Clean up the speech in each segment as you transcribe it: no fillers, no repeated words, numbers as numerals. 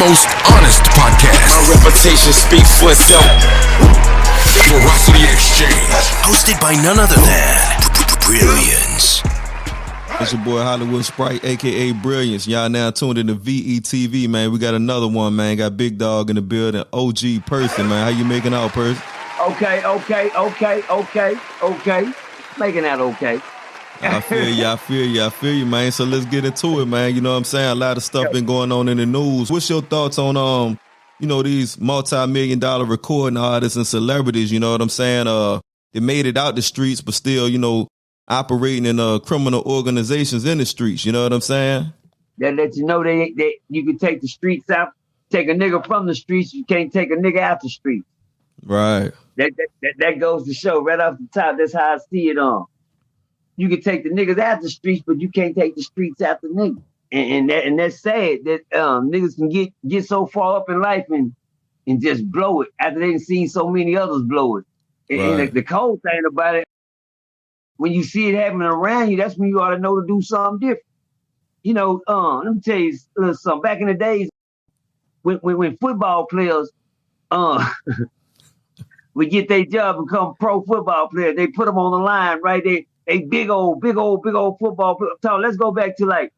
most honest podcast. My reputation speaks for itself. Veracity Exchange. Hosted by none other than Brilliance. It's your boy Hollywood Spryte, a.k.a. Brilliance. Y'all now tuned in to V.E.T.V, man. We got another one, man. Got Big Dog in the building. OGPERCY, man. How you making out, Percy? Okay. Making that okay. I feel you, man. So let's get into it, man. You know what I'm saying? A lot of stuff been going on in the news. What's your thoughts on, these multi-million-dollar recording artists and celebrities, you know what I'm saying? They made it out the streets, but still, operating in criminal organizations in the streets, you know what I'm saying? That lets you know they you can take the streets out, take a nigga from the streets, you can't take a nigga out the streets. Right. That goes to show right off the top. That's how I see it on. You can take the niggas out the streets, but you can't take the streets out the niggas. And that's sad that niggas can get so far up in life and just blow it after they've seen so many others blow it. And the cold thing about it, when you see it happening around you, that's when you ought to know to do something different. Let me tell you something. Back in the days, when football players would get their job and become pro football players, they put them on the line, right? They big old football players. So let's go back to like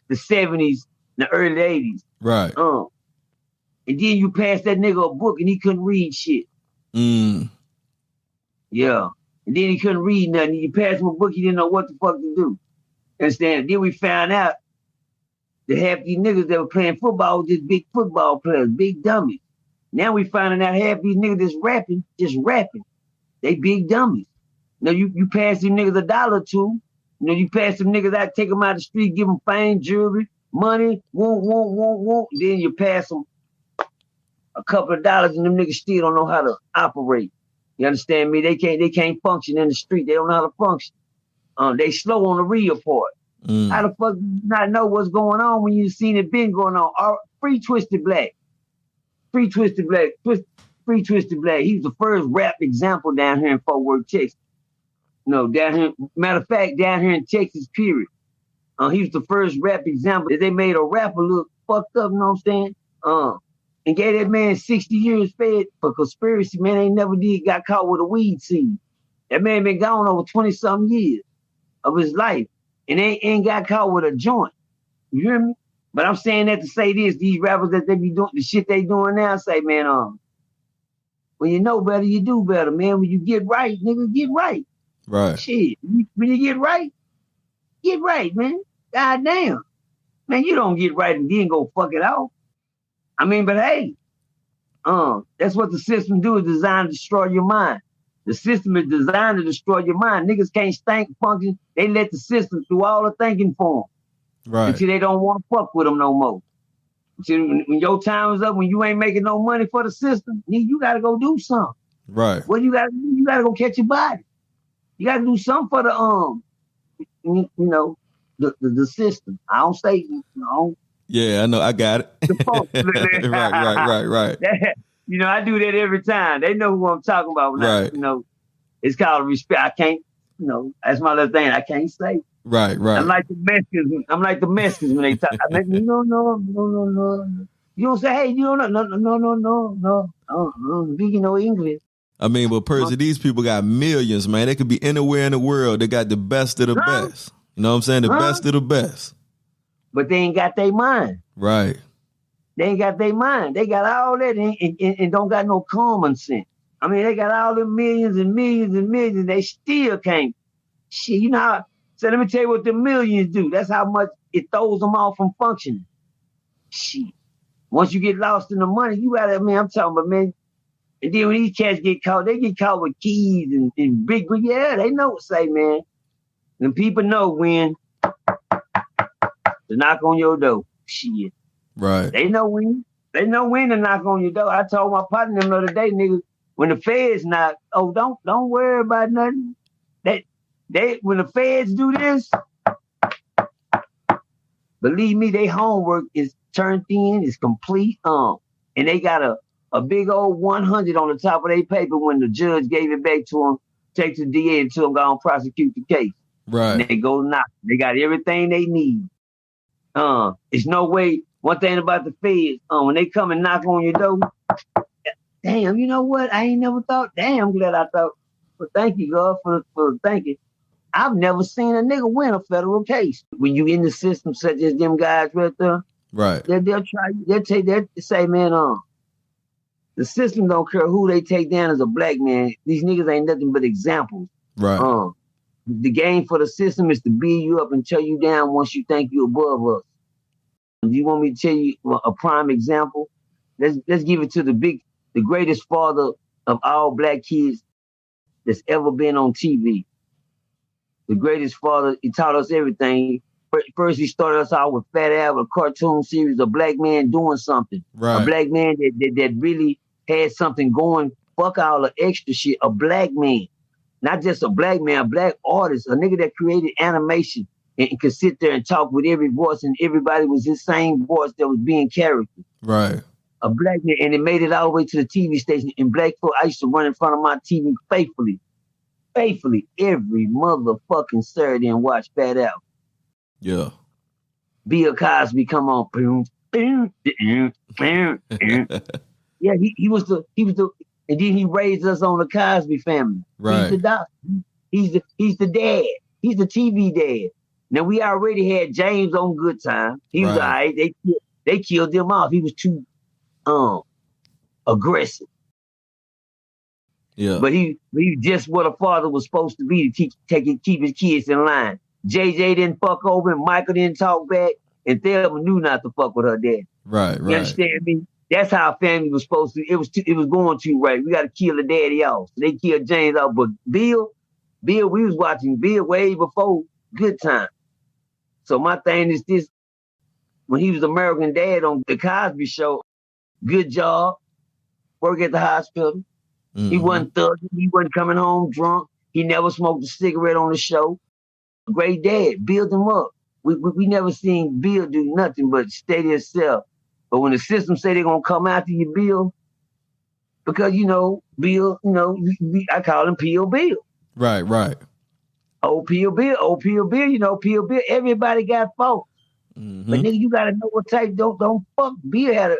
the 70s, the early 80s. Right. And then you pass that nigga a book and he couldn't read shit. Yeah. And then he couldn't read nothing. You pass him a book, he didn't know what the fuck to do. Understand? Then we found out that half these niggas that were playing football were just big football players, big dummies. Now we finding out half these niggas that's rapping, just rapping. They big dummies. You pass them niggas $1 or $2. You pass them niggas out, take them out the street, give them fame, jewelry, money, won't. Then you pass them a couple of dollars and them niggas still don't know how to operate. You understand me? They can't function in the street. They don't know how to function. They slow on the real part. How the fuck do you not know what's going on when you seen it been going on? Free Twisted Black. Free Twisted Black. Free Twisted Black. He was the first rap example down here in Fort Worth, Texas. Down here, matter of fact, down here in Texas, period. He was the first rap example that they made a rapper look fucked up, you know what I'm saying? And gave that man 60 years fed for conspiracy. Man, they never got caught with a weed seed. That man been gone over 20-something years of his life. And they ain't got caught with a joint. You hear me? But I'm saying that to say this, these rappers that they be doing, the shit they doing now, say, man, when you know better, you do better, man. When you get right, nigga, get right. Right. Shit. When you get right, man. God damn. Man, you don't get right and then go fuck it off. I mean, but hey, that's what the system do, is designed to destroy your mind. The system is designed to destroy your mind. Niggas can't think, function. They let the system do all the thinking for them. Right. Until they don't want to fuck with them no more. Until when your time is up, when you ain't making no money for the system, you got to go do something. Right. What you got to do? You got to go catch your body. You got to do something for the system. I don't say, Yeah, I know. I got it. Right. I do that every time. They know who I'm talking about. Right. It's called respect. I can't, that's my little thing. I can't say. Right. I'm like the Mexicans when they talk. I mean, no. You don't say, hey, you don't know. No. You know English. I mean, but Percy, these people got millions, man. They could be anywhere in the world. They got the best of the best. You know what I'm saying? The best of the best. But they ain't got their mind. Right. They ain't got their mind. They got all that and don't got no common sense. I mean, they got all the millions and millions and millions. They still can't. Shit, so let me tell you what the millions do. That's how much it throws them off from functioning. Shit. Once you get lost in the money, I'm talking about, man. And then when these cats get caught, they get caught with keys and big, they know what to say, man. And people know when to knock on your door. Shit. Right. They know when to knock on your door. I told my partner the other day, nigga, when the feds knock, don't worry about nothing. When the feds do this, believe me, their homework is turned in, is complete. And they got a big old 100 on the top of their paper when the judge gave it back to them, take the DA and to them, go and prosecute the case. Right. And they go knock. They got everything they need. It's no way. One thing about the feds, when they come and knock on your door, damn, you know what? I ain't never thought. Damn, I'm glad I thought. But thank you, God, for thinking. I've never seen a nigga win a federal case. When you in the system, such as them guys right there, right? They'll say, man, the system don't care who they take down as a black man. These niggas ain't nothing but examples. Right. The game for the system is to build you up and tear you down once you think you're above us. Do you want me to tell you a prime example? Let's give it to the greatest father of all black kids that's ever been on TV. The greatest father, he taught us everything. First, he started us out with Fat Al, a cartoon series, a black man doing something. Right. A black man that really had something going. Fuck all the extra shit. A black man. Not just a black man, a black artist, a nigga that created animation and could sit there and talk with every voice, and everybody was his same voice that was being character. Right. A black man, and it made it all the way to the TV station. And black folk, I used to run in front of my TV faithfully every motherfucking Saturday and watch Fat Al. Yeah. Bill Cosby come on. Yeah, he was the, and then he raised us on the Cosby family. Right. He's the doctor. He's the dad. He's the TV dad. Now we already had James on Good Time. He was all right. They killed him off. He was too aggressive. Yeah. But he just what a father was supposed to be to keep his kids in line. JJ didn't fuck over him. Michael didn't talk back, and Thelma knew not to fuck with her dad. Right. You understand me? That's how a family was supposed to. It was going too right. We got to kill the daddy off. So they killed James off, but Bill, we was watching Bill way before Good Time. So my thing is this: when he was American Dad on the Cosby Show, good job, work at the hospital. Mm-hmm. He wasn't thugging. He wasn't coming home drunk. He never smoked a cigarette on the show. Great dad, build him up. We never seen Bill do nothing but stay to himself. But when the system say they're gonna come after you, Bill, because Bill, I call him P.O. Bill. Right. Old P.O. Bill, P.O. Bill. Everybody got faults. Mm-hmm. But nigga, you gotta know what type. Don't fuck. Bill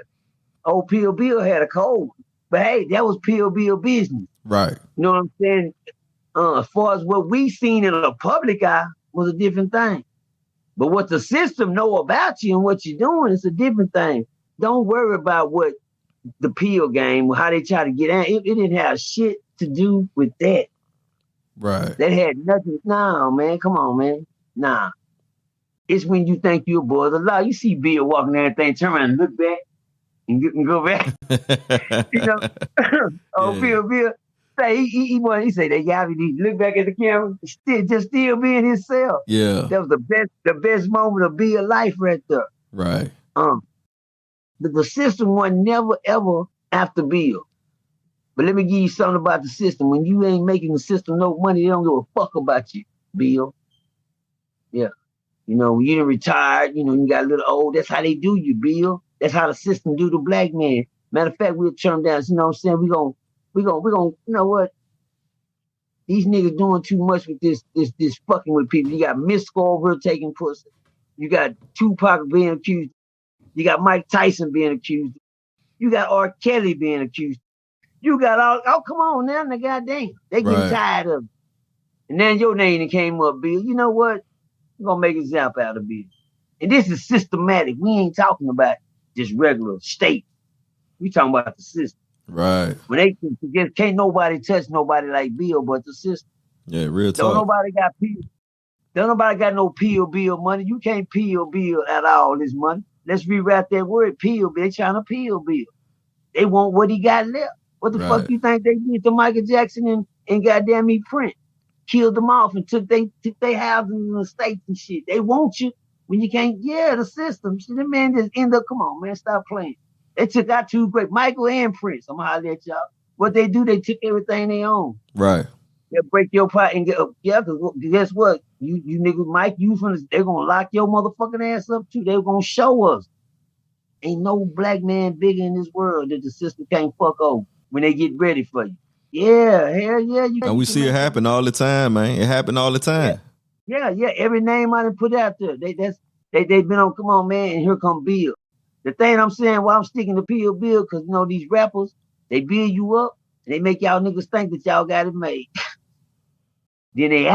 old P.O. Bill had a cold. But hey, that was P.O. Bill business. Right. You know what I'm saying? As far as what we seen in the public eye was a different thing. But what the system know about you and what you're doing is a different thing. Don't worry about what the Peel game, how they try to get out. It didn't have shit to do with that. Right. That had nothing. No, man. Come on, man. Nah. It's when you think you're above the law. You see Bill walking down that thing, turn around and look back and go back. Bill. He say they got me. He look back at the camera, still being himself. Yeah. That was the best moment of Bill life right there. Right. The system was never ever after Bill. But let me give you something about the system. When you ain't making the system no money, they don't give a fuck about you, Bill. Yeah. When you done retired, you got a little old, that's how they do you, Bill. That's how the system do the black man. Matter of fact, we'll turn down, you know what I'm saying? We gonna, you know what? These niggas doing too much with this fucking with people. You got Misco over here taking pussy. You got Tupac being accused. You got Mike Tyson being accused. You got R.Kelly being accused. You got come on now, the goddamn. They getting tired of it. And then your name came up, Bill. You know what? We're going to make a example out of Bill. And this is systematic. We ain't talking about just regular state. We talking about the system. Right. When they just can't nobody touch nobody like Bill but the system. Yeah, real talk. Don't nobody got no Bill money. You can't Bill at all this money. Let's rewrite that word, Bill. They trying to Bill. They want what he got left. What the fuck you think they did to Michael Jackson and goddamn me Prince? Killed them off and took they houses and estates and shit. They want you when you can't. Yeah, the system. See, the man just end up. Come on, man, stop playing. They took out two great Michael and Prince. I'm gonna holler at y'all. What they do, they took everything they own. Right. They'll break your pot and get because guess what? You niggas, Mike, they're gonna lock your motherfucking ass up too. They're gonna show us. Ain't no black man bigger in this world that the system can't fuck over when they get ready for you. Yeah, hell yeah. And we see it happen all the time, man. It happen all the time. Yeah. Every name I done put out there, They been on, come on, man, and here come Bill. The thing I'm saying, why I'm sticking to Bill, because you know these rappers, they build you up and they make y'all niggas think that y'all got it made. Then they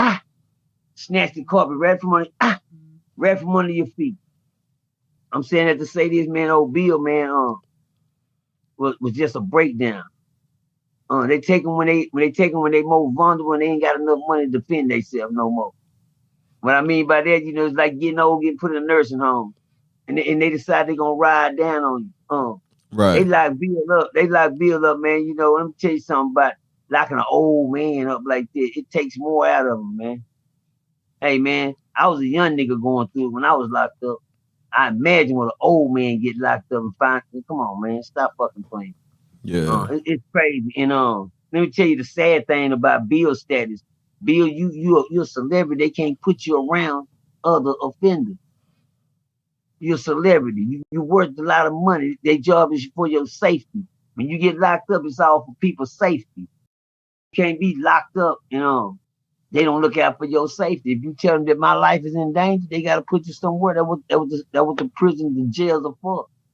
snatch the carpet right from under your feet. I'm saying that to say this, man, old Bill, man, was just a breakdown. They take them when they more vulnerable and they ain't got enough money to defend themselves no more. What I mean by that, you know, it's like getting old, getting put in a nursing home, and they decide they're gonna ride down on you. They Right. like Bill up. They like Bill up, man. You know, let me tell you something about locking an old man up like this. It takes more out of him, man. Hey, man, I was a young nigga going through it when I was locked up. I imagine when an old man get locked up and find. Come on, man, stop fucking playing. Yeah. It's crazy. And let me tell you the sad thing about Bill's status. Bill, you're a celebrity. They can't put you around other offenders. You're a celebrity. You're worth a lot of money. Their job is for your safety. When you get locked up, it's all for people's safety. You can't be locked up and they don't look out for your safety. If you tell them that my life is in danger, they gotta put you somewhere. That what the prisons and jails are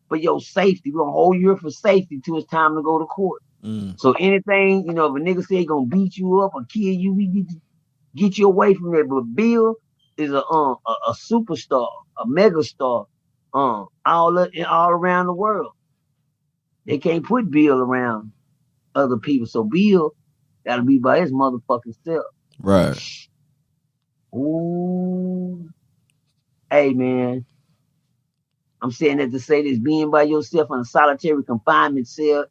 for your safety. We're gonna hold you for safety till it's time to go to court. So anything, you know, if a nigga say he gonna beat you up or kill you, we need to get you away from that. But Bill is a superstar, a mega star, all around the world. They can't put Bill around other people. So Bill gotta be by his motherfucking self. Right. Ooh. Hey man, I'm saying that to say this, being by yourself in a solitary confinement cell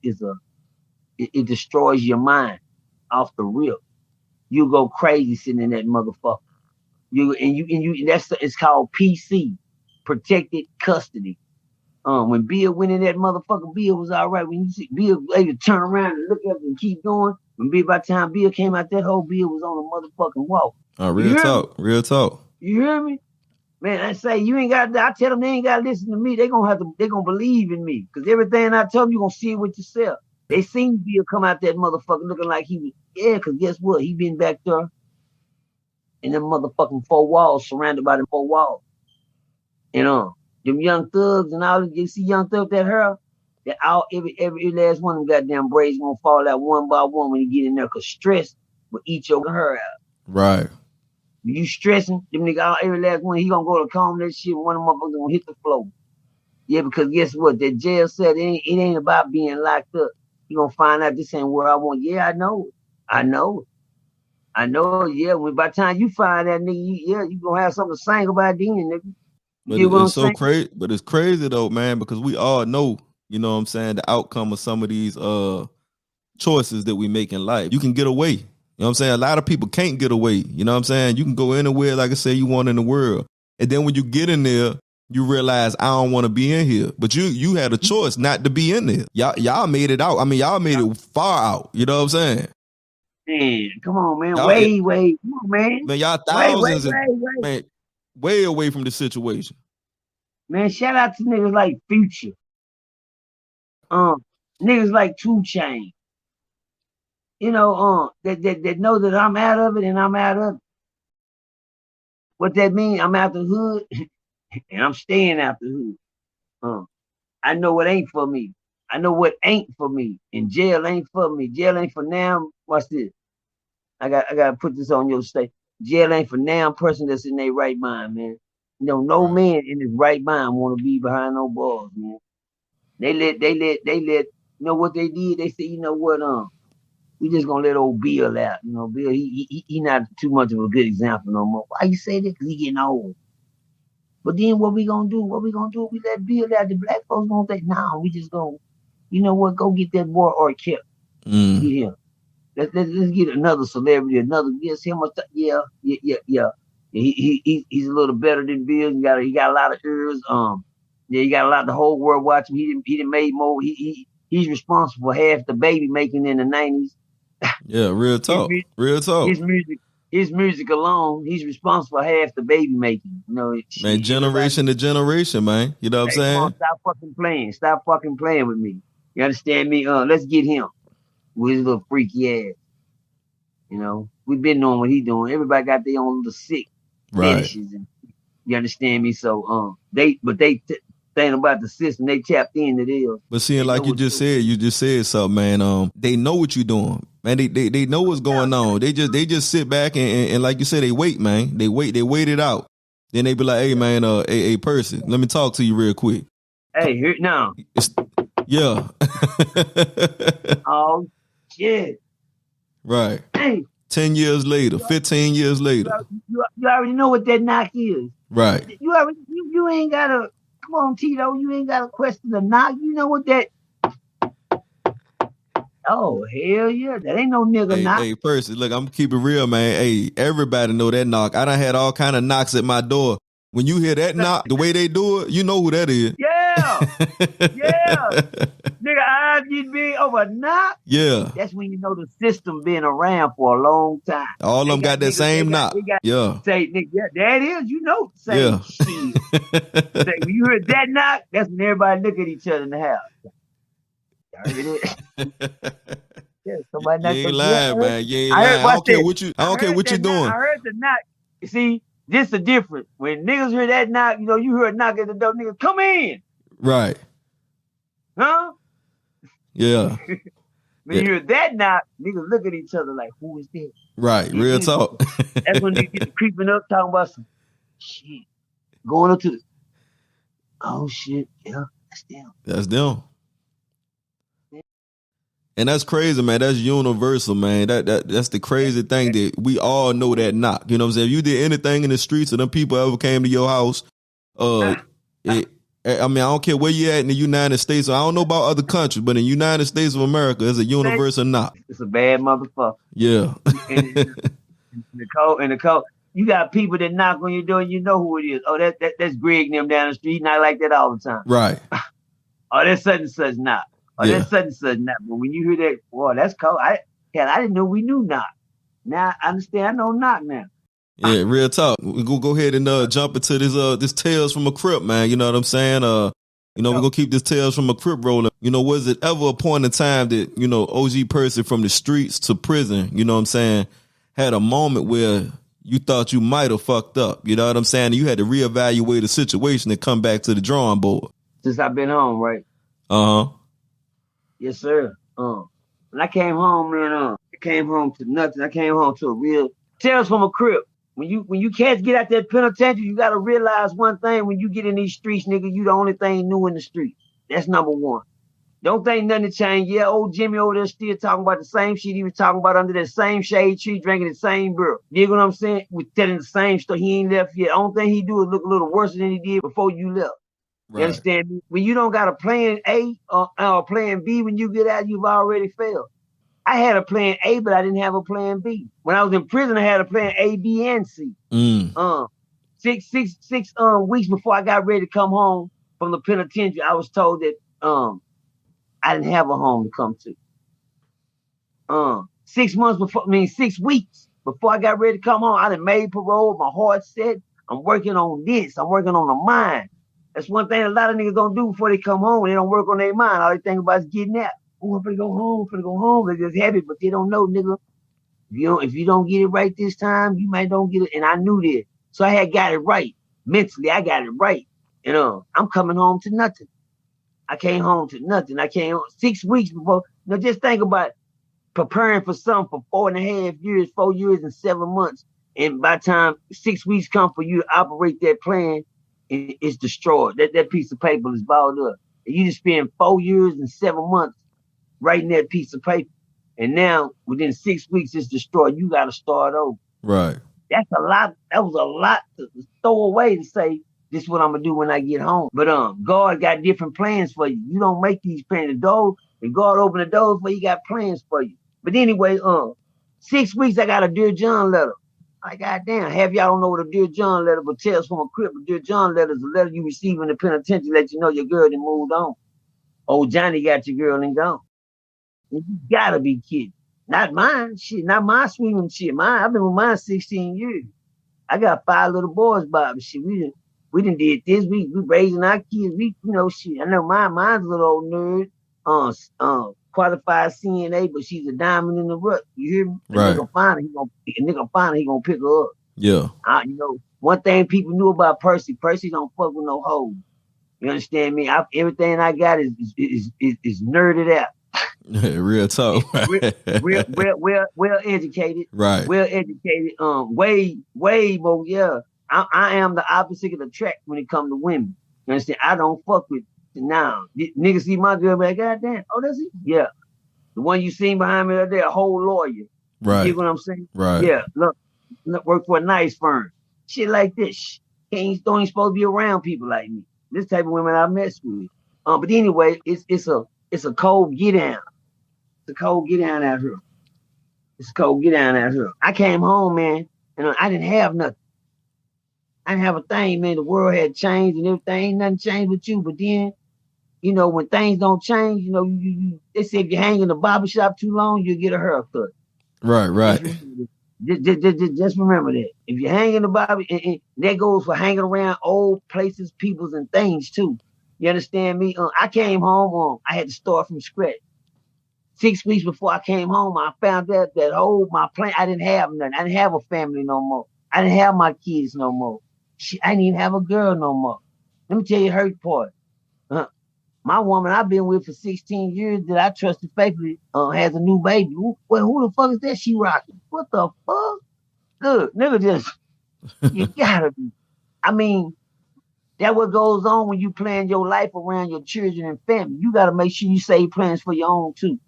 it destroys your mind off the rip. You go crazy sitting in that motherfucker. It's called PC, protected custody. When Bill went in that motherfucker, Bill was all right. When you see Bill able to turn around and look up and keep going, by the time Bill came out that hole, Bill was on a motherfucking walk. Real talk. Real talk. You hear me? Man, I say you ain't got. I tell them they ain't got to listen to me. They gonna believe in me because everything I tell them, you gonna see it with yourself. They seen Bill come out that motherfucker looking like he was. Yeah, because guess what? He been back there in them motherfucking four walls, surrounded by the four walls. You know, them young thugs and all. You see young thugs that hair. That every last one of them goddamn braids gonna fall out one by one when you get in there. Cause stress will eat your hair out. Right. You stressing, them nigga, every last one, he gonna go to comb that shit, one of them motherfuckers gonna hit the floor. Yeah, because guess what? That jail said it ain't about being locked up. You gonna find out this ain't where I want. Yeah, I know it. Yeah, by the time you find that nigga, you gonna have something to sing about then, nigga. But it's so crazy. But it's crazy though, man, because we all know, you know what I'm saying, the outcome of some of these choices that we make in life. You can get away. You know what I'm saying? A lot of people can't get away. You know what I'm saying? You can go anywhere, like I say, you want in the world. And then when you get in there, you realize I don't want to be in here. But you had a choice not to be in there. Y'all made it out. I mean, y'all made it far out. You know what I'm saying? Man, come on, man. Way. Come on, man. Man, y'all thousands man, way away from the situation. Man, shout out to niggas like Future. Niggas like 2 Chainz. You know, that know that I'm out of it and I'm out of it. What that mean? I'm out the hood and I'm staying out the hood. I know what ain't for me. I know what ain't for me. And jail ain't for me. Jail ain't for now. Watch this. I gotta put this on your state. Jail ain't for now person that's in their right mind, man. You know, no man in his right mind want to be behind no bars, man. They let, you know what they did? They said, you know what, we just gonna let old Bill out. You know, Bill, he not too much of a good example no more. Why you say that? Because he getting old. But then what we gonna do? We let Bill out. The black folks gonna think, nah, we just gonna, you know what, go get that boy R.kelly. Get him. Let's get another celebrity, guess him. Yeah. He's a little better than Bill. He got a lot of ears. He got a lot. The whole world watching. He didn't made more. He's responsible for half the baby making in the 90s. Yeah, real talk. Real talk. His music alone, he's responsible for half the baby making. You know, man, generation to generation, man. You know what I'm saying? Come on, stop fucking playing with me. You understand me? Let's get him with his little freaky ass. You know, we've been knowing what he's doing. Everybody got their own little sick fetishes and You understand me? So they think about the system. They tapped into this. But seeing like you just said something, man. They know what you're doing, man. They know what's going on. They just sit back and like you said, they wait, man. They wait it out. Then they be like, hey, man, hey, Percy, let me talk to you real quick. Hey, here now. Yeah. Oh shit. Right. Hey. 10 years later, 15 years later. You already know what that knock is. Right. You ain't gotta, come on, Tito, you ain't gotta question the knock. You know what that, oh, hell yeah, that ain't no nigga knock. Hey, Percy, look, I'm keep it real, man. Hey, everybody know that knock. I done had all kind of knocks at my door. When you hear that knock, the way they do it, you know who that is. Yeah. Yeah. Nigga, eyes get big over knock. Yeah. That's when you know the system been around for a long time. All of them got that same knock. Yeah. Say, nigga, yeah, that is, you know, say yeah. Shit. Say, when you heard that knock, that's when everybody look at each other in the house. Y'all heard it? Yeah, somebody you ain't lying, man. You ain't lying. I don't care what you doing. I heard the knock. You see, this the difference. When niggas hear that knock, you know, you heard a knock at the door, niggas, come in. Right. Huh? Yeah. When you hear that knock, niggas look at each other like, who is this? Right. Real talk. That's when niggas get creeping up, talking about some shit. Going up to the, oh shit, yeah, that's them. That's them. And that's crazy, man. That's universal, man. That's the crazy thing that we all know that knock. You know what I'm saying? If you did anything in the streets and them people ever came to your house, I don't care where you at in the United States. I don't know about other countries, but in the United States of America, it's a universal knock. It's a bad motherfucker. Yeah. In the code, you got people that knock on your door and you know who it is. Oh, that's Greg and them down the street. Not like that all the time. Right. Oh, that's such and such knock. Oh, that's such and such knock. But when you hear that, boy, that's cold. I didn't know we knew knock. Now I understand. I know knock now. Yeah, real talk. We go ahead and jump into this Tales from a Crip, man. You know what I'm saying? We're gonna keep this Tales from a Crip rolling. You know, was it ever a point in time that, you know, OGPERCY from the streets to prison, you know what I'm saying, had a moment where you thought you might have fucked up, you know what I'm saying? And you had to reevaluate the situation and come back to the drawing board. Since I've been home, right? Uh-huh. Yes, sir. When I came home, man, I came home to nothing. I came home to a real Tales from a Crip. When you cats get out that penitentiary, you gotta realize one thing. When you get in these streets, nigga, you the only thing new in the streets. That's number one. Don't think nothing changed. Yeah, old Jimmy over there still talking about the same shit he was talking about under that same shade tree, drinking the same beer. You know what I'm saying? We're telling the same story. He ain't left yet. The only thing he do is look a little worse than he did before you left. Right. You understand me? When you don't got a plan A or plan B, when you get out, you've already failed. I had a plan A, but I didn't have a plan B. When I was in prison, I had a plan A, B, and C. 6 weeks before I got ready to come home from the penitentiary, I was told that I didn't have a home to come to. 6 weeks before I got ready to come home, I done made parole, my heart set. I'm working on this. I'm working on the mind. That's one thing a lot of niggas don't do before they come home. They don't work on their mind. All they think about is getting out. Oh, I'm finna go home. They just have it, but they don't know, nigga. If you don't get it right this time, you might don't get it. And I knew that. So I had got it right. Mentally, I got it right. And I'm coming home to nothing. I came home to nothing. I came home 6 weeks before. Now just think about preparing for something for 4.5 years, 4 years and 7 months. And by the time 6 weeks come for you to operate that plan, it's destroyed. That piece of paper is balled up. And you just spend 4 years and 7 months writing that piece of paper. And now within 6 weeks it's destroyed. You got to start over. Right. That's a lot. That was a lot to throw away to say, this is what I'm going to do when I get home. But God got different plans for you. You don't make these plans. And God open the doors for you, got plans for you. But anyway, 6 weeks I got a Dear John letter. Like, goddamn, half y'all don't know what a Dear John letter, but Tales from a Crip. A Dear John letter is a letter you receive in the penitentiary, let you know your girl done moved on. Old Johnny got your girl and gone. You gotta be kidding. Not mine. Shit, not my swimming shit. I've been with mine 16 years. I got 5 little boys, Bob. Shit, we done did this. We raising our kids. Shit. I know mine's a little old nerd. Qualified CNA, but she's a diamond in the rough. You hear me? Right. A nigga find her, he gonna pick her up. Yeah. one thing people knew about Percy don't fuck with no hoes. You understand me? Everything I got is nerded out. Real talk. Well educated. Right. Well educated. Way more. Yeah. I am the opposite of the track when it comes to women. You understand? I don't fuck with now. Niggas see my girl, like, God damn, oh, that's it? Yeah. The one you seen behind me right there, a whole lawyer. Right. You get what I'm saying? Right. Yeah. Look, work for a nice firm. Shit like this. Don't even supposed to be around people like me. This type of women I mess with. But anyway, it's a cold get down. It's a cold get down out here. It's a cold get down out here. I came home, man, and I didn't have nothing. I didn't have a thing, man. The world had changed and everything. Ain't nothing changed with you. But then, you know, when things don't change, you know, they say if you hang in the barbershop too long, you'll get a haircut. Right. Just remember that. If you hang in the barber, and that goes for hanging around old places, peoples, and things too. You understand me? I came home, I had to start from scratch. 6 weeks before I came home, I found out that my plan, I didn't have nothing. I didn't have a family no more. I didn't have my kids no more. I didn't even have a girl no more. Let me tell you the hurt part. My woman I've been with for 16 years that I trusted faithfully has a new baby. Well, who the fuck is that she rocking? What the fuck? Good. Nigga just, you gotta be. I mean, that what goes on when you plan your life around your children and family. You gotta make sure you save plans for your own too.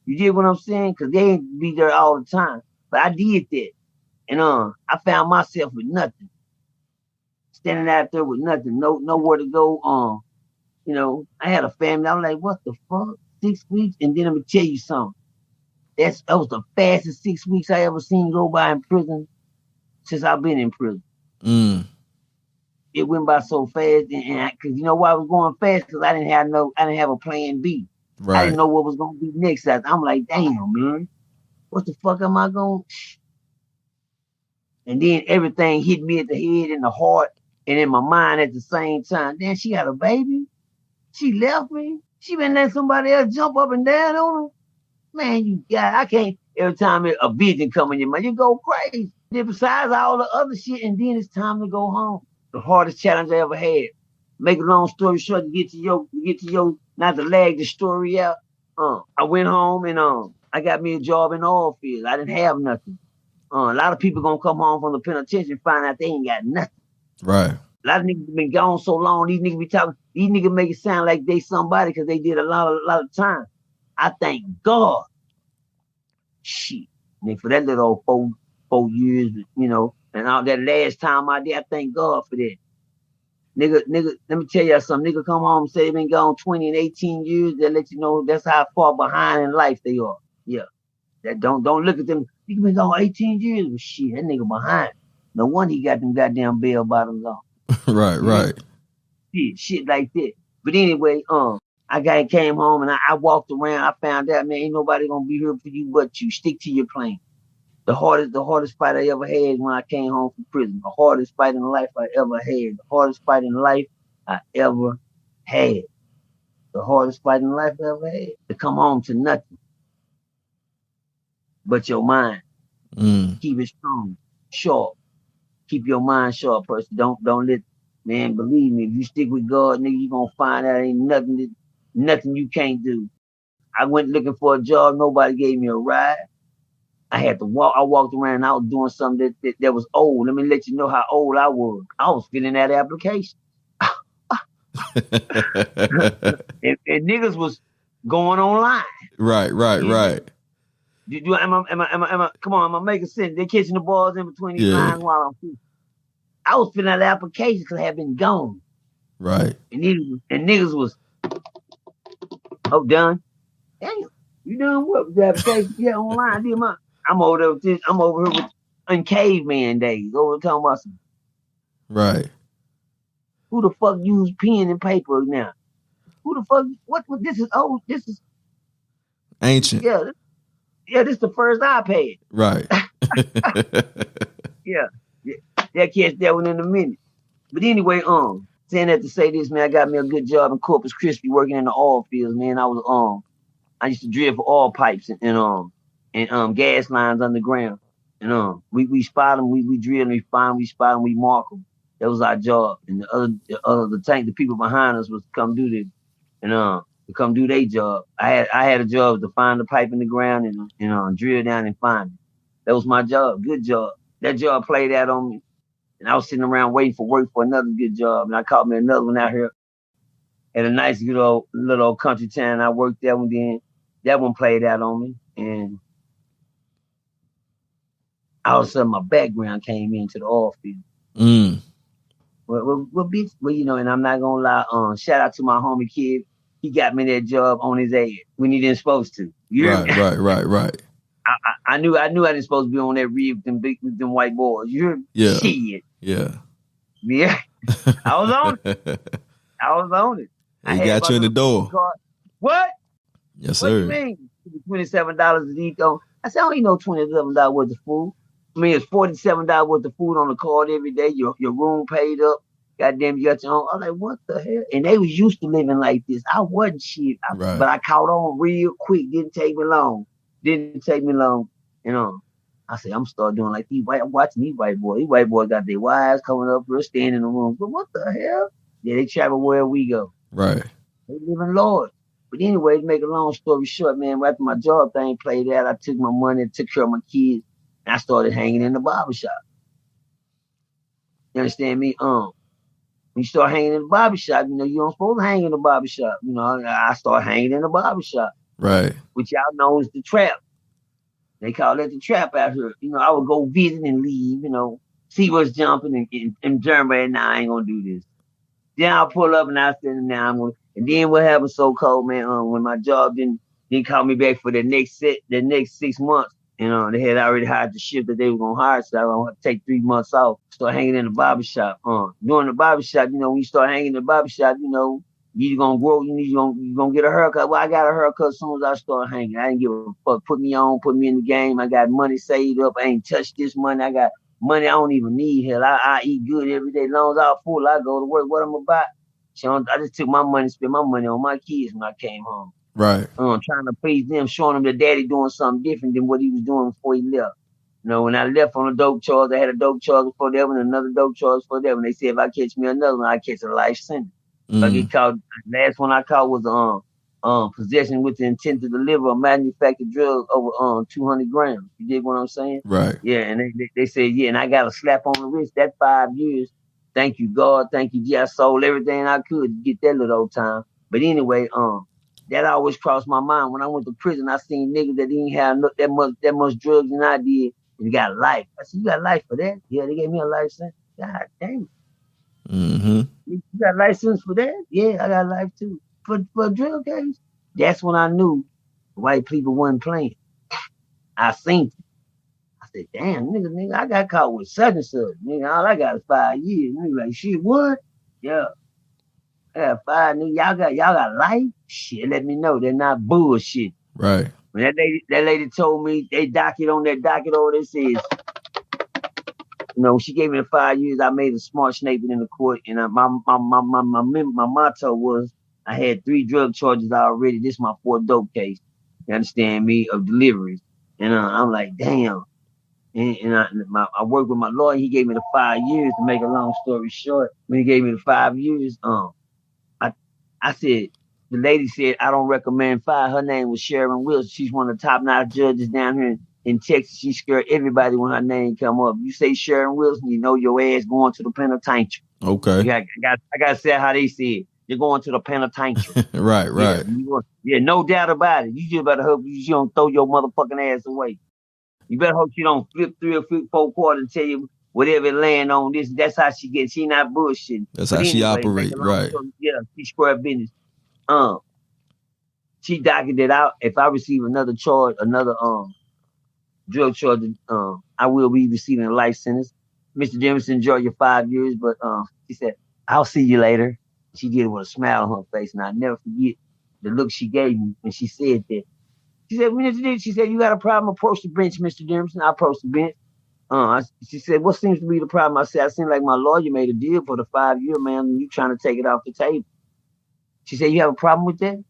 You get what I'm saying? Because they ain't be there all the time. But I did that. And I found myself with nothing. Standing out there with nothing. Nowhere to go. You know, I had a family. I'm like, what the fuck? 6 weeks? And then let me tell you something. That was the fastest 6 weeks I ever seen go by in prison since I've been in prison. It went by so fast, and because you know why I was going fast? Because I didn't have a plan B. Right. I didn't know what was gonna be next. I'm like, damn, man, what the fuck am I going? And then everything hit me at the head and the heart and in my mind at the same time. Then she had a baby. She left me. She been letting somebody else jump up and down on her. Man, I can't. Every time a vision come in your mind, you go crazy. Then besides all the other shit, and then it's time to go home. The hardest challenge I ever had. Make a long story short, to get to your, not to lag the story out. I went home and I got me a job in the oil field. I didn't have nothing. A lot of people gonna come home from the penitentiary and find out they ain't got nothing. Right. A lot of niggas been gone so long. These niggas be talking. These niggas make it sound like they somebody because they did a lot of time. I thank God. Shit, nigga, for that little old 4 years, you know, and all that last time I did, I thank God for that. Nigga, let me tell you something. Nigga come home and say they been gone 20 and 18 years. They let you know that's how far behind in life they are. Yeah. That don't look at them. Nigga been gone 18 years. Well, shit, that nigga behind. No wonder he got them goddamn bell bottoms on. Right. Shit like that. But anyway, I came home and I walked around. I found out, man, ain't nobody gonna be here for you but you. Stick to your plan. The hardest fight I ever had when I came home from prison. The hardest fight in life I ever had. The hardest fight in life I ever had. The hardest fight in life I ever had. To come home to nothing but your mind. Keep it strong, sharp. Keep your mind sharp, Percy. Don't let, man, believe me, if you stick with God, nigga, you gonna find out ain't nothing you can't do. I went looking for a job, nobody gave me a ride. I had to walk. I walked around and I was doing something that was old. Let me let you know how old I was. I was filling out applications. and niggas was going online. Right. Am I come on, am I making sense? They're catching the balls in between these lines while I'm shooting. I was filling out applications because I had been gone. Right. And niggas was, oh, done. Damn, you done what with the application? Yeah, online. I'm over here with on caveman days. Over talking about some. Right. Who the fuck use pen and paper now? Who the fuck? What this is? Oh, this is ancient. Yeah, this is the first iPad. Right. Yeah. They'll catch that one in a minute. But anyway, saying that to say this, man, I got me a good job in Corpus Christi working in the oil fields, man. I used to drill for oil pipes and gas lines underground. And we spot them, we drill them, we find them, we spot them, we mark them. That was our job. And the people behind us was to come do this and to come do their job. I had a job to find the pipe in the ground and drill down and find it. That was my job. Good job. That job played out on me. And I was sitting around waiting for work for another good job. And I caught me another one out here at a nice good old little old country town. I worked that one then. That one played out on me. And all of a sudden my background came into the oil field. Mm. Well, bitch, and I'm not gonna lie. Shout out to my homie kid. He got me that job on his ass when he didn't supposed to. Right. I knew I didn't supposed to be on that rib with them white boys. Yeah. Shit. Yeah. Yeah. I was on it. He got you in the door. What? Yes, what sir. What you mean? $27 to eat on? I said, I don't eat no $27 worth of food. I mean, it's $47 worth of food on the card every day. Your room paid up. Goddamn, you got your own. I'm like, what the hell? And they was used to living like this. I wasn't shit. Right. But I caught on real quick. Didn't take me long. I said, I'm start doing like these white. I'm watching these white boys. These white boys got their wives coming up. We're standing in the room. But what the hell? Yeah, they travel where we go. Right. They live in Lord. But anyway, to make a long story short, man, after my job thing played out, I took my money, took care of my kids, and I started hanging in the barbershop. You understand me? When you start hanging in the barbershop, you don't supposed to hang in the barbershop. I start hanging in the barbershop. Right. Which y'all know is the trap. They call that the trap out here. I would go visit and leave, see what's jumping and turn back. Nah, I ain't gonna do this. Then I'll pull up and I'll stand now. And then what happened so cold, man, when my job didn't call me back for the next 6 months, they had already hired the shift that they were gonna hire, so I was gonna take 3 months off, start hanging in the barbershop. During the barbershop, when you start hanging in the barbershop, you're gonna grow, you're gonna get a haircut. Well, I got a haircut as soon as I start hanging. I didn't give a fuck. Put me in the game. I got money saved up. I ain't touched this money. I got money I don't even need. Hell, I eat good every day. As long as I'm full, I go to work. What I'm about? I just took my money, spent my money on my kids when I came home. Right. Trying to please them, showing them that daddy doing something different than what he was doing before he left. When I left on a dope charge, I had a dope charge for them and another dope charge for them. And they said if I catch me another one, I catch a life sentence. I get caught. Last one I caught was possession with the intent to deliver a manufactured drug over 200 grams. You dig what I'm saying? Right. Yeah, and they said, yeah, and I got a slap on the wrist. That 5 years. Thank you, God. Thank you. Yeah, I sold everything I could to get that little old time. But anyway, that always crossed my mind. When I went to prison, I seen niggas that didn't have that much drugs than I did, and got life. I said, you got life for that? Yeah, they gave me a life sentence. God damn. Mm-hmm. You got license for that? Yeah, I got life too. For a drug case? That's when I knew white people wasn't playing. I seen it. I said, damn, nigga, I got caught with such and such. Nigga, all I got is 5 years. Nigga, like, shit, what? Yeah. I got 5, nigga. Y'all got life? Shit, let me know. They're not bullshit. Right. When that lady told me, they docket over, they says, she gave me the 5 years. I made a smart statement in the court, and my motto was I had 3 drug charges already. This is my 4th dope case. You understand me? Of deliveries, and I'm like, damn. And I worked with my lawyer. He gave me the 5 years. To make a long story short, when he gave me the 5 years, I said, the lady said, I don't recommend 5. Her name was Sharon Wilson. She's one of the top-notch judges down here in Texas. She scared everybody when her name come up. You say Sharon Wilson, you know your ass going to the penitentiary. Okay. I got to say how they said. You're going to the penitentiary. Right. Yeah, no doubt about it. You just better hope you don't throw your motherfucking ass away. You better hope she don't flip 3 or 4 quarters and tell you whatever land on this. That's how she gets. She not bullshitting. That's how she operate, right? Yeah, she square business. She docketed out. If I receive another charge, another drug charge, I will be receiving a life sentence. Mr. Jameson, enjoy your 5 years, but she said, I'll see you later. She did it with a smile on her face, and I'll never forget the look she gave me when she said that. She said, you got a problem? Approach the bench, Mr. Jameson. I approached the bench. She said, what seems to be the problem? I said, I seem like my lawyer made a deal for the 5 year, man, and you trying to take it off the table. She said, you have a problem with that?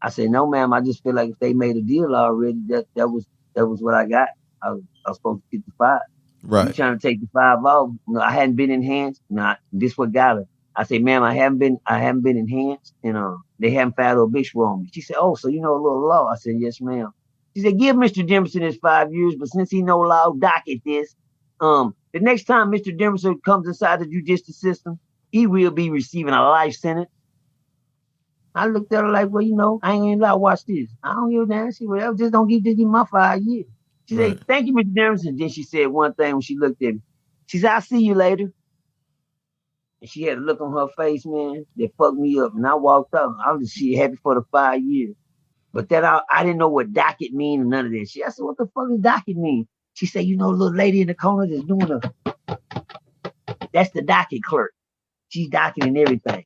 I said, no, ma'am. I just feel like if they made a deal already, that was what I got. I was supposed to get the 5. You Right. trying to take the 5 off? No, I hadn't been enhanced. No, this what got her. I said, ma'am, I haven't been enhanced, and they haven't filed a obituary on me. She said, oh, so you know a little law? I said, yes, ma'am. She said, give Mr. Demerson his 5 years, but since he know law, docket this. The next time Mr. Demerson comes inside the judicial system, he will be receiving a life sentence. I looked at her like, well, I ain't gonna lie, watch this. I don't give a damn. She said, well, just give me my 5 years. She Right. said, thank you, Mr. Demerson. Then she said one thing when she looked at me. She said, I'll see you later. And she had a look on her face, man, that fucked me up. And I walked out. I was just happy for the 5 years. But that I didn't know what docket mean and none of that shit. I said, what the fuck does docket mean? She said, the little lady in the corner that's doing that's the docket clerk. She's docketing everything.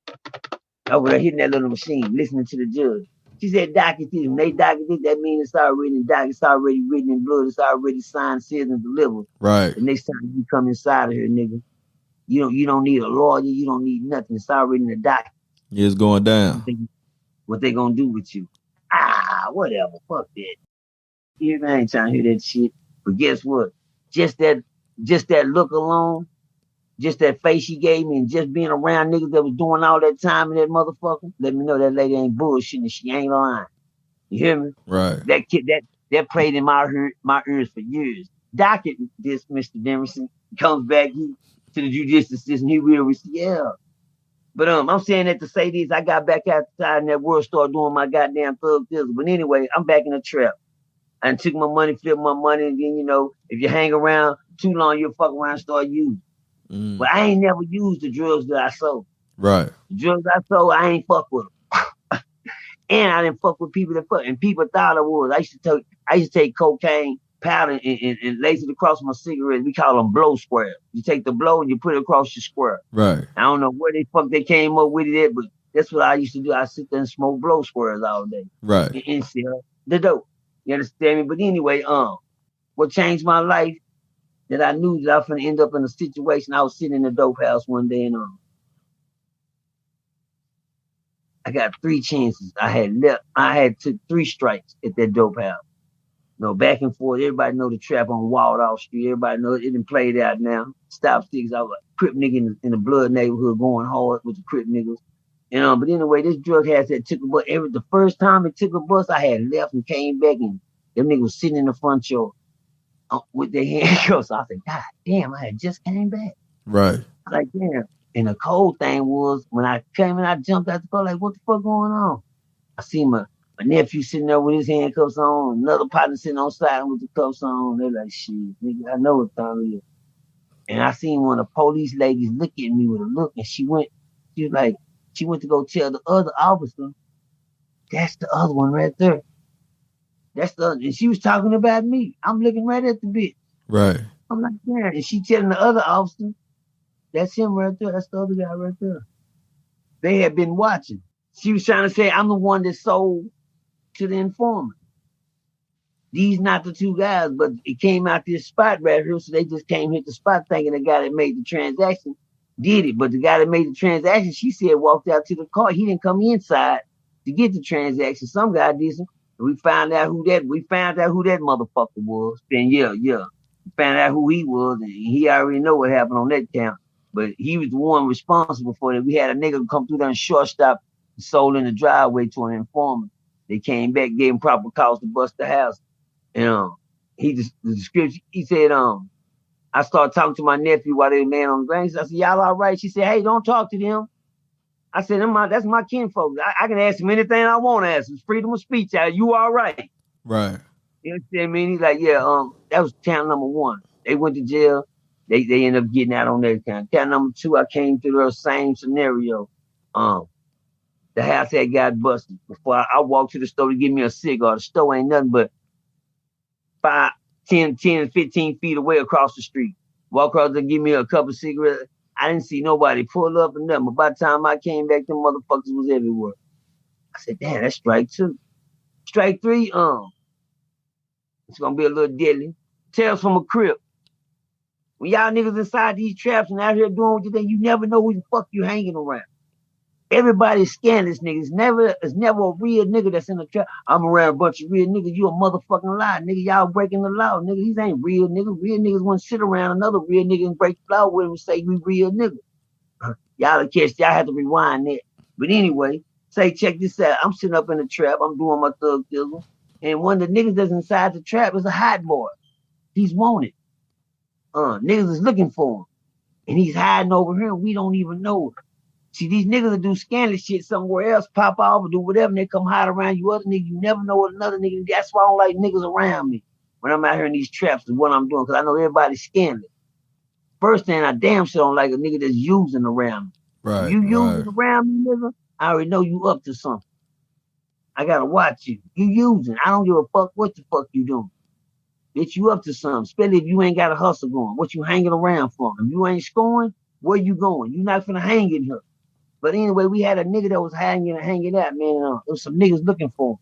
Over there hitting that little machine, listening to the judge. She said, docket this. When they docket this, that means it's already in docket. It's already written in blood. It's already signed, sealed, and delivered. Right. The next time you come inside of here, nigga, you don't need a lawyer. You don't need nothing. It's already in the docket. Yeah, it's going down. What they gonna do with you? Whatever. Fuck that. I ain't trying to hear that shit. But guess what? Just that look alone, just that face she gave me, and just being around niggas that was doing all that time in that motherfucker, let me know that lady ain't bullshitting and she ain't lying. You hear me? Right. That kid that played in my ears for years. Docket this Mr. Demerson comes back to the judicial system. He will receive. Yeah. But I'm saying that to say this, I got back outside in that world, started doing my goddamn thug thizzle. But anyway, I'm back in the trap. I took my money, flipped my money, and then if you hang around too long, you'll fuck around and start using. But I ain't never used the drugs that I sold. Right. The drugs I sold, I ain't fuck with them. And I didn't fuck with people that fuck. And people thought I was. I used to take cocaine powder and lace it across my cigarettes. We call them blow squares. You take the blow and you put it across your square. Right. I don't know where the fuck they came up with it, but that's what I used to do. I sit there and smoke blow squares all day. Right. And sell the dope. You understand me? But anyway, what changed my life that I knew that I was gonna end up in a situation. I was sitting in the dope house one day and I got 3 chances. I had took 3 strikes at that dope house. Back and forth. Everybody know the trap on Wild Off Street. Everybody know it didn't play it out now. Stop sticks. I was a Crip nigga in the blood neighborhood going hard with the Crip niggas. But anyway, this drug house that took a bus. The first time it took a bus, I had left and came back and them niggas was sitting in the front yard with their handcuffs. I said, God damn, I had just came back. Right. I was like, damn. And the cold thing was when I came and I jumped out the car, like, what the fuck going on? I see my nephew sitting there with his handcuffs on, another partner sitting on side with the cuffs on. They're like, shit, nigga, I know what time it is. And I seen one of the police ladies look at me with a look, and she went to go tell the other officer, that's the other one right there. That's the other, and she was talking about me. I'm looking right at the bitch. Right. I'm like, yeah. And she telling the other officer, that's him right there. That's the other guy right there. They had been watching. She was trying to say, I'm the one that sold to the informant. These not the 2 guys, but it came out this spot right here, so they just came hit the spot thinking the guy that made the transaction did it. But the guy that made the transaction, she said, walked out to the car. He didn't come inside to get the transaction. Some guy did. We found out who that motherfucker was. Then yeah. We found out who he was, and he already know what happened on that count. But he was the one responsible for it. We had a nigga come through there and shortstop and sold in the driveway to an informant. They came back, gave him proper cause to bust the house. And the description, he said, I started talking to my nephew while they were laying on the ground. I said, y'all all right? She said, hey, don't talk to them. I said, that's my kinfolk. I can ask him anything I want to ask him. It's freedom of speech. You all right? Right. You understand me? He's like, yeah, that was count number 1. They went to jail. They ended up getting out on that count. Count number 2, I came through the same scenario. The house had got busted. Before I walked to the store to get me a cigar. The store ain't nothing but 5, 10, 15 feet away across the street. Walk across to give me a couple of cigarettes. I didn't see nobody pull up or nothing. But by the time I came back, them motherfuckers was everywhere. I said, damn, that's strike 2. Strike 3, it's gonna be a little deadly. Tales from a Crip. When y'all niggas inside these traps and out here doing what you think, you never know who the fuck you hanging around. Everybody's scandalous niggas. It's never a real nigga that's in the trap. I'm around a bunch of real niggas. You a motherfucking lie, nigga. Y'all breaking the law, nigga. These ain't real niggas. Real niggas wouldn't sit around another real nigga and break the law with him and say we real niggas. Y'all have to rewind that. But anyway, say check this out. I'm sitting up in the trap. I'm doing my thug thizzle. And one of the niggas that's inside the trap is a hot boy. He's wanted. Niggas is looking for him. And he's hiding over here and we don't even know it. See, these niggas will do scandalous shit somewhere else, pop off or do whatever, and they come hide around you other niggas. You never know what another nigga. That's why I don't like niggas around me when I'm out here in these traps is what I'm doing, because I know everybody's scandalous. First thing, I damn sure don't like a nigga that's using around me. Right. You using around me, nigga, I already know you up to something. I gotta watch you. You using. I don't give a fuck what the fuck you doing. Bitch, you up to something. Especially if you ain't got a hustle going. What you hanging around for? If you ain't scoring, where you going? You not finna hang in here. But anyway, we had a nigga that was hanging out, man. There was some niggas looking for him.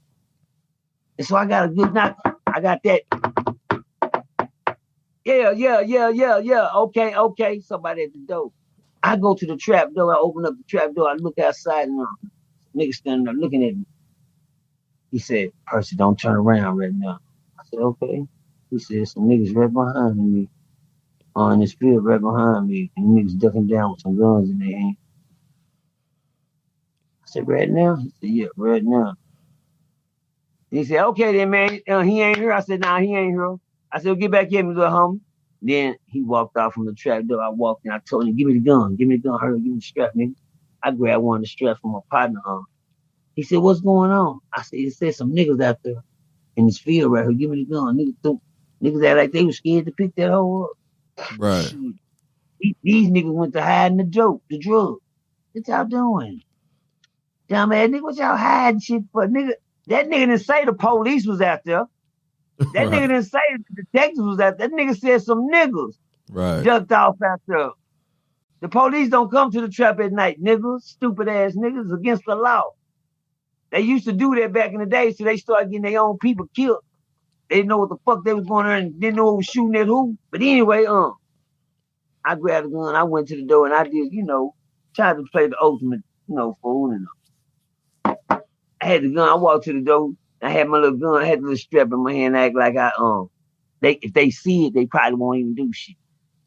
And so I got a good knock. I got that. Yeah. Okay. Somebody at the door. I go to the trap door. I open up the trap door. I look outside and nigga standing there looking at me. He said, Percy, don't turn around right now. I said, okay. He said, some niggas right behind me. In this field right behind me. And niggas ducking down with some guns in their hand. I said, right now? He said, yeah, right now. He said, okay then, man. He ain't here. I said, nah, he ain't here. I said, well, get back here, little homie. Then he walked out from the trap door. I walked in. I told him, give me the gun. Hurry, give me the strap, nigga. I grabbed one of the straps from my partner. He said, what's going on? I said, it said some niggas out there in this field right here. Give me the gun. Niggas act like they was scared to pick that hoe up. Right. These niggas went to hiding the drug. What y'all doing? Dumbass nigga, what y'all hiding shit for? Nigga, that nigga didn't say the police was out there. That nigga didn't say the detectives was out there. That nigga said some niggas ducked off out there. The police don't come to the trap at night, niggas. Stupid ass niggas. It's against the law. They used to do that back in the day, so they started getting their own people killed. They didn't know what the fuck they was going on and didn't know who was shooting at who. But anyway, I grabbed a gun. I went to the door and I did, tried to play the ultimate, fool. I had the gun. I walked to the door. I had my little gun. I had the little strap in my hand. Act like if they see it, they probably won't even do shit.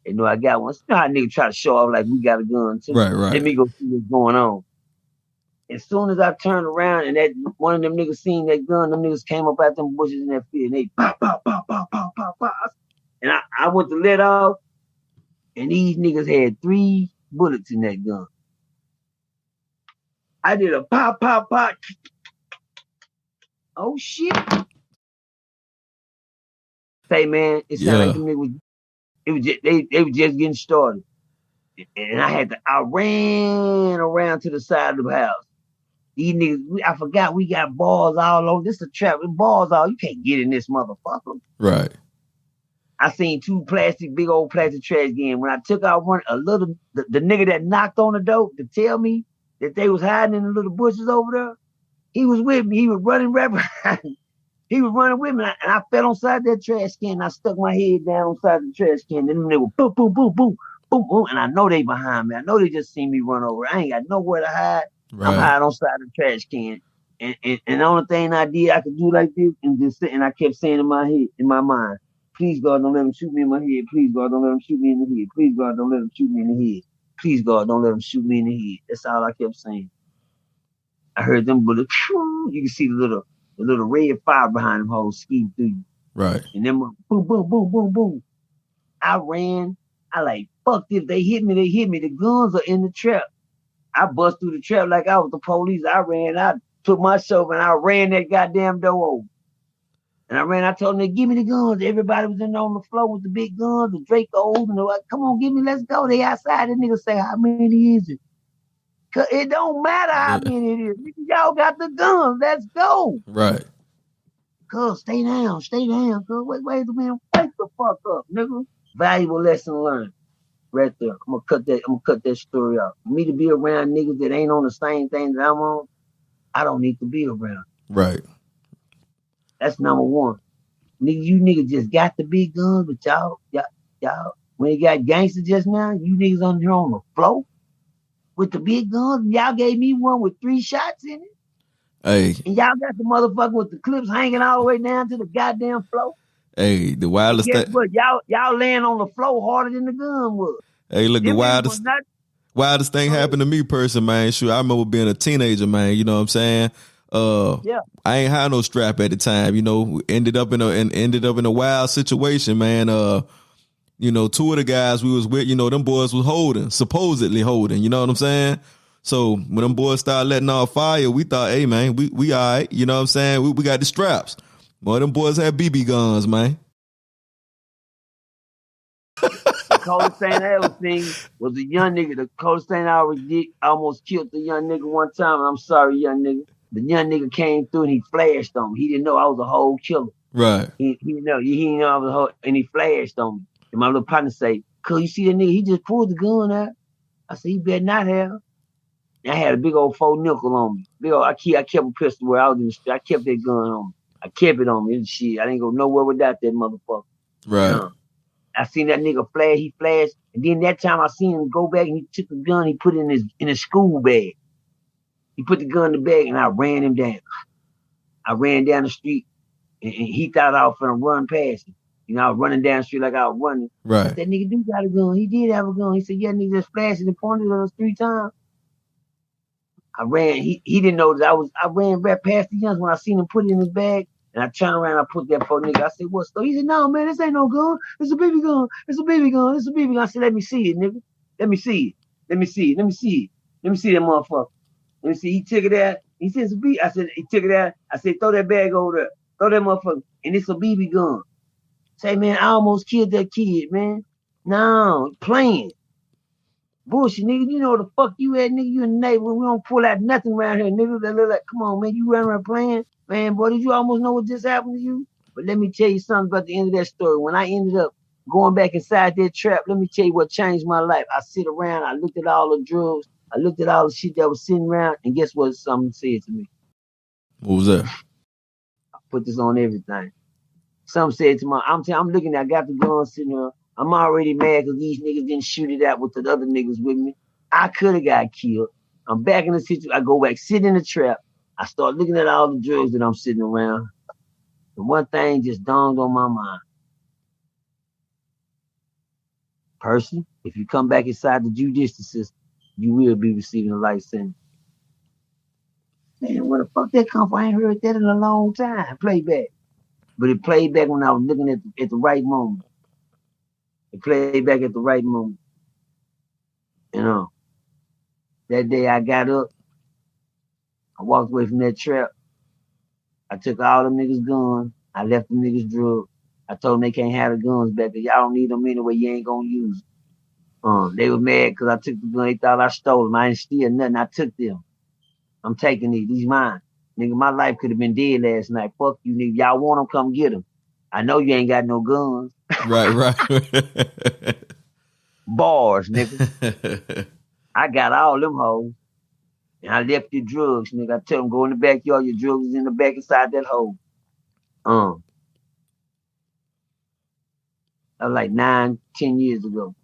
They know I got one. So you know how niggas try to show off like we got a gun too. Right. Let me go see what's going on. As soon as I turned around and that one of them niggas seen that gun, them niggas came up out them bushes in that field and they pop. And I went to let off, and these niggas had 3 bullets in that gun. I did a pop. Oh shit. Say man, it sounded like them niggas they were just getting started. And I ran around to the side of the house. These niggas, I forgot we got balls all over. This is a trap with balls all. You can't get in this motherfucker. Right. I seen 2 big old plastic trash cans. When I took out one, the nigga that knocked on the door to tell me that they was hiding in the little bushes over there, he was with me. He was running right behind me. He was running with me, and I fell on side that trash can. And I stuck my head down on side the trash can. Then they were boom, boom, boom, boom, boom, boom. And I know they behind me. I know they just seen me run over. I ain't got nowhere to hide. Right. I'm hiding on side the trash can. And the only thing I did, I could do like this and just sit. And I kept saying in my head, in my mind, please God, don't let him shoot me in my head. Please God, don't let him shoot me in the head. Please God, don't let him shoot me in the head. Please God, don't let him shoot me in the head. That's all I kept saying. I heard them bullets. You can see the little red fire behind them hoes ski through you. Right. And then boom, boom, boom, boom, boom. I ran. I like, fuck this. They hit me. The guns are in the trap. I bust through the trap like I was the police. I ran. I took myself and I ran that goddamn door over. And I told them, give me the guns. Everybody was in there on the floor with the big guns, the Dracos, and they're like, come on, give me, let's go. They outside. The nigga say, how many is it? Cause it don't matter how many it is. Y'all got the guns. Let's go. Right. Cuz, stay down. Cuz, wait a minute. Wake the fuck up, nigga. Valuable lesson learned. Right there. I'm gonna cut that story out. For me to be around niggas that ain't on the same thing that I'm on, I don't need to be around. Right. That's number one. Nigga, you niggas just got the big guns, but y'all, when you got gangsters just now, you niggas on here on the floor. with the big guns. Y'all gave me one with 3 shots in it. Hey, And y'all got the motherfucker with the clips hanging all the way down to the goddamn floor. hey, the And wildest guess thing. what? Y'all laying on the floor harder than the gun was. Hey, look, the Them niggas was wildest thing happened to me, person, man. Sure, I remember being a teenager, man. You know what I'm saying? Yeah. I ain't had no strap at the time. You know, ended up in a wild situation, man. You know, 2 of the guys we was with, you know, them boys was supposedly holding. You know what I'm saying? So when them boys started letting off fire, we thought, hey, man, we all right. You know what I'm saying? We got the straps. Boy, them boys had BB guns, man. The coldest thing I ever seen was a young nigga. The coldest thing I ever did, I almost killed the young nigga one time. And I'm sorry, young nigga. The young nigga came through and he flashed on me. He didn't know I was a whole killer. Right. He didn't know I was a whole, and he flashed on me. And my little partner say, "Cuz you see that nigga? He just pulled the gun out." I said, "He better not have." And I had a big old 4 nickel on me. I kept a pistol where I was in the street. I kept that gun on me. I kept it on me and shit. I didn't go nowhere without that motherfucker. Right. I seen that nigga flash. He flashed, and then that time I seen him go back and he took the gun. He put it in his school bag. He put the gun in the bag, and I ran him down. I ran down the street, and he thought I was gonna run past him. You know, I was running down the street like I was running. Right. But that nigga do got a gun. He did have a gun. He said, "Yeah, nigga just flashed and pointed at us 3 times." I ran. He didn't know that I ran right past the guns when I seen him put it in his bag. And I turned around, I put that poor nigga. I said, "What's up?" He said, "No, man, this ain't no gun. It's a BB gun. It's a BB gun. It's a BB gun." I said, "Let me see it, nigga. Let me see it. Let me see it. Let me see it. Let me see that motherfucker." Let me see. He took it out. He said, "It's a BB." I said, he took it out. I said, "Throw that bag over there. Throw that motherfucker." And it's a BB gun. Say, man, I almost killed that kid, man. No, playing. Bullshit, nigga. You know the fuck you at, nigga. You in the neighborhood. We don't pull out nothing around here, nigga. Like, come on, man. You running around playing. Man, boy, did you almost know what just happened to you? But let me tell you something about the end of that story. When I ended up going back inside that trap, let me tell you what changed my life. I sit around, I looked at all the drugs, I looked at all the shit that was sitting around, and guess what something said to me? What was that? I put this on everything. Some said to I'm looking, I got the gun sitting here. I'm already mad because these niggas didn't shoot it out with the other niggas with me. I could have got killed. I'm back in the situation. I go back, sit in the trap. I start looking at all the drugs that I'm sitting around. And one thing just dawned on my mind. Percy, if you come back inside the judicial system, you will be receiving a life sentence. Man, where the fuck that come from? I ain't heard that in a long time. Playback. But it played back when I was looking at the right moment. It played back at the right moment. You know, that day I got up, I walked away from that trap. I took all them niggas' guns. I left them niggas drugs. I told them they can't have the guns back because y'all don't need them anyway. You ain't gonna use them. They were mad because I took the gun. They thought I stole them. I ain't steal nothing. I took them. I'm taking these. These mine. Nigga, my life could have been dead last night. Fuck you, nigga. Y'all want them, come get them. I know you ain't got no guns. Right. Bars, nigga. I got all them hoes. And I left the drugs, nigga. I tell them, go in the backyard. Your drugs is in the back inside that hole. That was like 9, 10 years ago.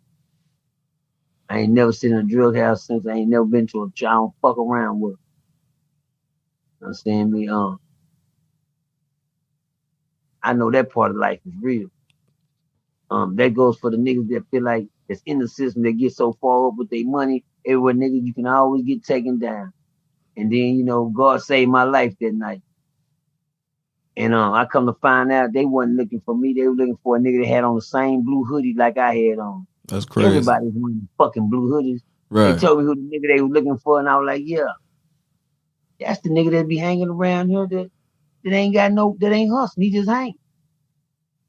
I ain't never seen a drug house since. I ain't never been to a I don't fuck around with. Understand me? I know that part of life is real. That goes for the niggas that feel like it's in the system that get so far up with their money. Everywhere, nigga, you can always get taken down. And then, you know, God saved my life that night. And I come to find out they wasn't looking for me. They were looking for a nigga that had on the same blue hoodie like I had on. That's crazy. Everybody's wearing fucking blue hoodies. Right. They told me who the nigga they were looking for, and I was like, yeah, that's the nigga that be hanging around here that ain't hustling. He just hang.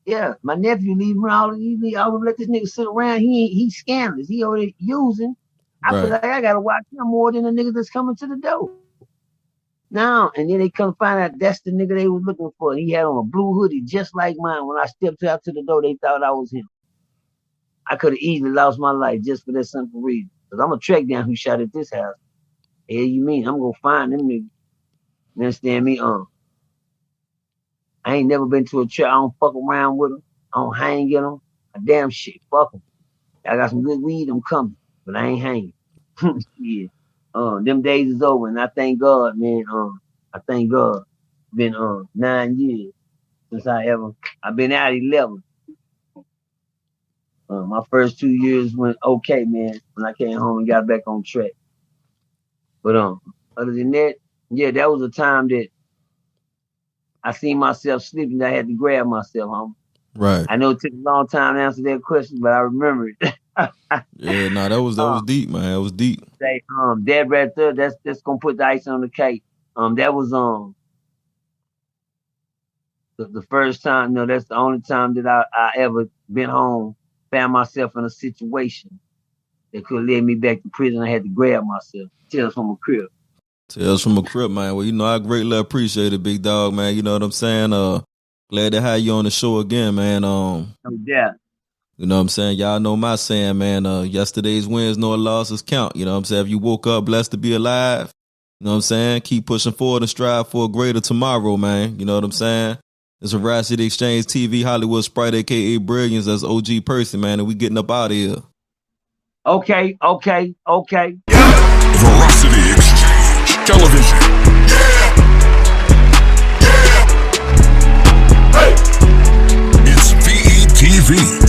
Yeah, my nephew leaving all let this nigga sit around. He's scandalous. He already using. I feel like I gotta watch him more than the nigga that's coming to the door. Now, and then they come find out that's the nigga they was looking for. He had on a blue hoodie just like mine. When I stepped out to the door, they thought I was him. I could have easily lost my life just for that simple reason. Because I'm going to track down who shot at this house. Hell you mean? I'm going to find them niggas. You understand me? I ain't never been to a trap. I don't fuck around with them. I don't hang in them. A damn shit. Fuck them. I got some good weed. I'm coming. But I ain't hanging. Yeah. Them days is over, and I thank God, man. I thank God. Been 9 years since I've been out 11. My first 2 years went okay, man. When I came home and got back on track. But other than that, yeah, that was a time that I seen myself slipping. I had to grab myself. Right. I know it took a long time to answer that question, but I remember it. Yeah, nah, that was deep, man. That was deep. That right there, that's gonna put the ice on the cake. That was the first time. No, that's the only time that I ever been home, found myself in a situation that could lead me back to prison. I had to grab myself. Tales from a crib. Tales from a Crip, man. Well, you know, I greatly appreciate it, big dog, man. You know what I'm saying? Glad to have you on the show again, man. No doubt. You know what I'm saying? Y'all know my saying, man. Yesterday's wins nor losses count. You know what I'm saying? If you woke up blessed to be alive, you know what I'm saying? Keep pushing forward and strive for a greater tomorrow, man. You know what I'm saying? It's Veracity Exchange TV, Hollywood Spryte, a.k.a. Brilliance. That's OGPERCY, man. And we getting up out of here. Okay. Veracity Exchange Television. Yeah. Hey. It's V.E.T.V.